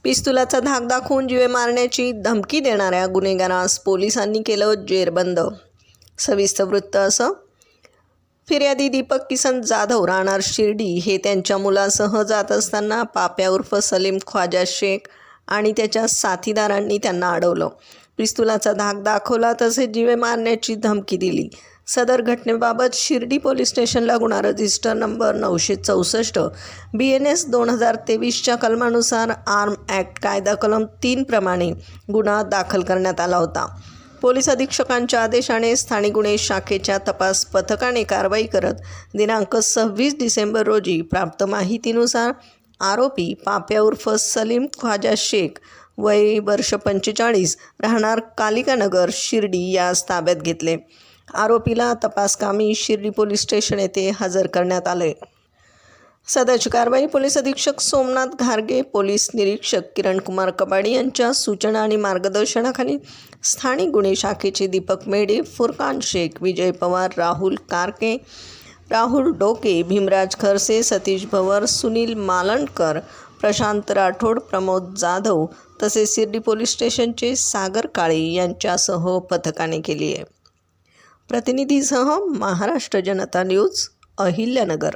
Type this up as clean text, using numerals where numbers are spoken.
पिस्तुलाचा धाक दाखवून जीवे मारण्याची धमकी देणाऱ्या गुन्हेगारास पोलिसांनी केलं जेरबंद। सविस्तर वृत्त असं, फिर्यादी दीपक किसन जाधव राहणार शिर्डी हे त्यांच्या मुलासह जात असताना पाप्या उर्फ सलीम ख्वाजा शेख आणि त्याच्या साथीदारांनी त्यांना अडवलं, पिस्तुलाचा धाक दाखवला तसेच जीवे मारण्याची धमकी दिली। सदर घटनेबाबत शिर्डी पोलीस स्टेशनला गुन्हा रजिस्टर नंबर 964 BNS 2023च्या कलमानुसार आर्म ॲक्ट कायदा कलम 3 प्रमाणे गुन्हा दाखल करण्यात आला होता। पोलीस अधीक्षकांच्या आदेशाने स्थानिक गुन्हे शाखेच्या तपास पथकाने कारवाई करत दिनांक 26 डिसेंबर रोजी प्राप्त माहितीनुसार आरोपी पाप्या उर्फ सलीम ख्वाजा शेख वय वर्ष 45 राहणार कालिकानगर शिर्डी यास ताब्यात घेतले। आरोपीला तपासकामी शिर्डी पोलीस स्टेशन येथे हजर करण्यात आले। सदरची कारवाई पोलीस अधीक्षक सोमनाथ घारगे, पोलीस निरीक्षक किरण कुमार कबाडी यांच्या सूचना आणि मार्गदर्शनाखाली स्थानिक गुन्हे शाखेचे दीपक मेढे, फुरकान शेख, विजय पवार, राहुल कारके, राहुल डोके, भीमराज खरसे, सतीश भवर, सुनील मालणकर, प्रशांत राठोड, प्रमोद जाधव तसेच शिर्डी पोलीस स्टेशनचे सागर काळे यांच्यासह पथकाने केली आहे। प्रतिनिधीसह महाराष्ट्र जनता न्यूज, अहिल्यानगर।